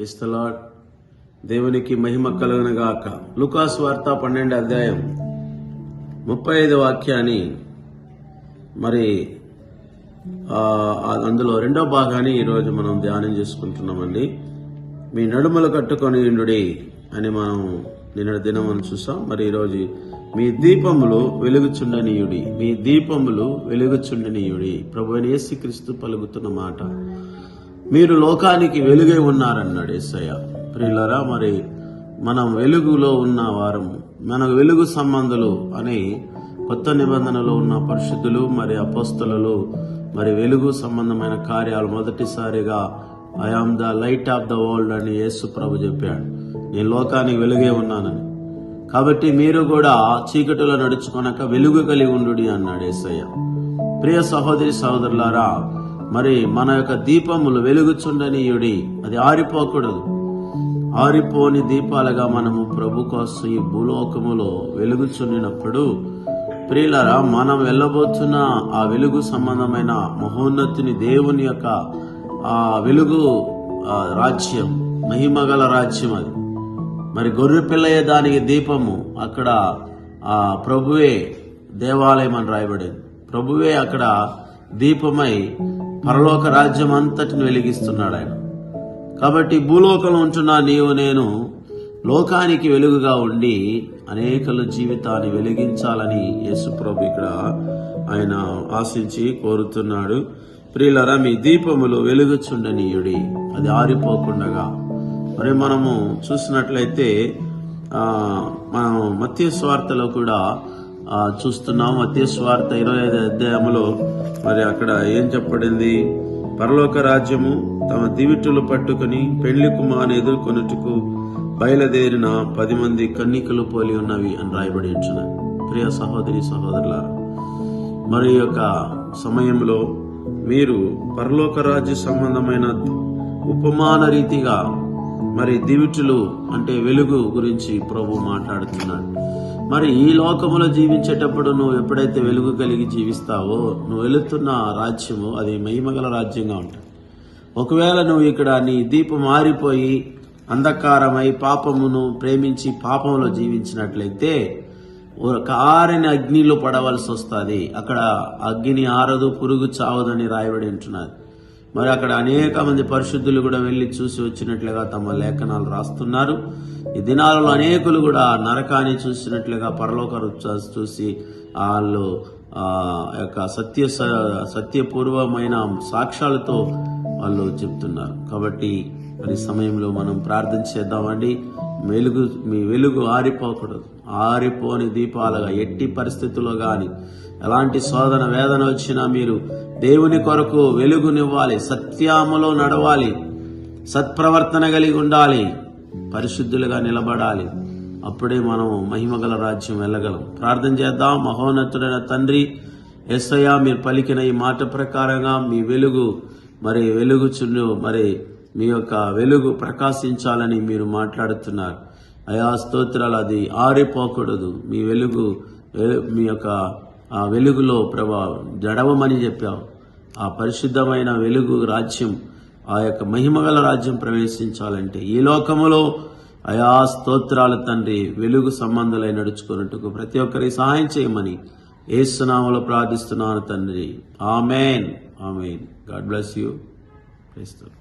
Praise the lord. దేవునికి మహిమ కలుగునుగాక. లూకాసు వార్త 12వ అధ్యాయం 35వ వాక్యాన్ని మరి అందులో రెండో భాగాన్ని ఈరోజు మనం ధ్యానం చేసుకుంటున్నామండి. మీ నడుములు కట్టుకొని ఉండుడి అని మనం నిన్న దినం మనం చూసాం. మరి ఈరోజు మీ దీపములు వెలుగుచుండనీయుడి, మీ దీపములు వెలుగుచుండనీయుడి. ప్రభువైన యేసుక్రీస్తు పలుకుతున్న మాట. మీరు లోకానికి వెలుగై ఉన్నారన్నాడు యేసయ్య. ప్రియులారా, మరి మనం వెలుగులో ఉన్న వారము, మనకు వెలుగు సంబంధులు అని కొత్త నిబంధనలో ఉన్న పరిశుద్ధులు మరి అపోస్తలులు మరి వెలుగు సంబంధమైన కార్యాలు మొదటిసారిగా I am the light of the world అని యేసు ప్రభు చెప్పాడు. నేను లోకానికి వెలుగే ఉన్నానని. కాబట్టి మీరు కూడా చీకటిలో నడుచుకొనక వెలుగు కలిగి ఉండుడి అన్నాడు యేసయ్య. ప్రియ సహోదరి సహోదరులారా, మరి మన యొక్క దీపములు వెలుగుచుండనీయుడి, అది ఆరిపోకూడదు. ఆరిపోని దీపాలుగా మనము ప్రభు కోసం ఈ భూలోకములో వెలుగుచుండినప్పుడు ప్రియులారా, మనం వెళ్ళబోతున్న ఆ వెలుగు సంబంధమైన మహోన్నతిని దేవుని యొక్క ఆ వెలుగు రాజ్యం, మహిమగల రాజ్యం అది. మరి గొర్రె పిల్లయ్య దానికి దీపము. అక్కడ ఆ ప్రభువే దేవాలయం అని రాయబడింది. ప్రభువే అక్కడ దీపమై పరలోక రాజ్యం అంతటిని వెలిగిస్తున్నాడు ఆయన. కాబట్టి భూలోకంలో ఉంటున్న నీవు నేను లోకానికి వెలుగుగా ఉండి అనేకల జీవితాన్ని వెలిగించాలని యేసు ప్రభు ఇక్కడ ఆయన ఆశించి కోరుతున్నాడు. ప్రియులారా, మీ దీపములు వెలుగుచుండనీయుడి, అది ఆరిపోకుండగా. మరి మనము చూసినట్లయితే మనం మత్తయి సువార్తలో కూడా చూస్తున్నాం. మత్తయి సువార్త 25వ అధ్యాయములో మరి అక్కడ ఏం చెప్పబడింది? పరలోక రాజ్యము తమ దివిటులు పట్టుకుని పెళ్లి కుమారుని ఎదుర్కొనుటకు బయలుదేరిన 10 మంది కన్నికలు పోలి ఉన్నవి అని రాయబడి ఉంటున్నాయి. ప్రియ సహోదరి సహోదరులారా, మరి యొక్క సమయంలో మీరు పరలోక రాజ్య సంబంధమైన ఉపమాన రీతిగా మరి దివిటులు అంటే వెలుగు గురించి ప్రభు మాట్లాడుతున్నాడు. మరి ఈ లోకములో జీవించేటప్పుడు నువ్వు ఎప్పుడైతే వెలుగు కలిగి జీవిస్తావో నువ్వు వెళుతున్న రాజ్యము అది మహిమగల రాజ్యంగా ఉంటుంది. ఒకవేళ నువ్వు ఇక్కడ నీ దీపం మారిపోయి అంధకారమై పాపమును ప్రేమించి పాపంలో జీవించినట్లయితే కారిన అగ్నిలో పడవలసి వస్తుంది. అక్కడ అగ్ని ఆరదు, పురుగు చావదని రాయబడి ఉంటున్నది. మరి అక్కడ అనేక మంది పరిశుద్ధులు కూడా వెళ్లి చూసి వచ్చినట్లుగా తమ లేఖనాలు రాస్తున్నారు. ఈ దినాలలో అనేకులు కూడా నరకాన్ని చూసినట్లుగా పరలోక చూసి వాళ్ళు యొక్క సత్యపూర్వమైన సాక్ష్యాలతో వాళ్ళు చెప్తున్నారు. కాబట్టి మరి సమయంలో మనం ప్రార్థన చేద్దామండి. మీ వెలుగు ఆరిపోకూడదు. ఆరిపోని దీపాలుగా ఎట్టి పరిస్థితుల్లో గాని ఎలాంటి శోధన వేదన వచ్చినా మీరు దేవుని కొరకు వెలుగునివ్వాలి, సత్యములో నడవాలి, సత్ప్రవర్తన కలిగి ఉండాలి, పరిశుద్ధులుగా నిలబడాలి. అప్పుడే మనం మహిమగల రాజ్యం వెళ్ళగలం. ప్రార్థన చేద్దాం. మహోన్నతుడైన తండ్రి యేసయ్య, మీరు పలికిన ఈ మాట ప్రకారంగా మీ వెలుగు మరి వెలుగుచుండు, మరి మీ యొక్క వెలుగు ప్రకాశించాలని మీరు మాట్లాడుతున్నారు. అయా స్తోత్రాలు. అది ఆరిపోకూడదు. మీ వెలుగు, మీ యొక్క ఆ వెలుగులో జడవమని చెప్పావు. ఆ పరిశుద్ధమైన వెలుగు రాజ్యం, ఆ యొక్క మహిమగల రాజ్యం ప్రవేశించాలంటే ఈ లోకములో అయా స్తోత్రాలు తండ్రి, వెలుగు సంబంధులై నడుచుకున్నట్టుకు ప్రతి ఒక్కరికి సహాయం చేయమని యేసు నామములో ప్రార్థిస్తున్నాను తండ్రి. ఆమేన్, ఆమేన్. God bless you. Praise the lord.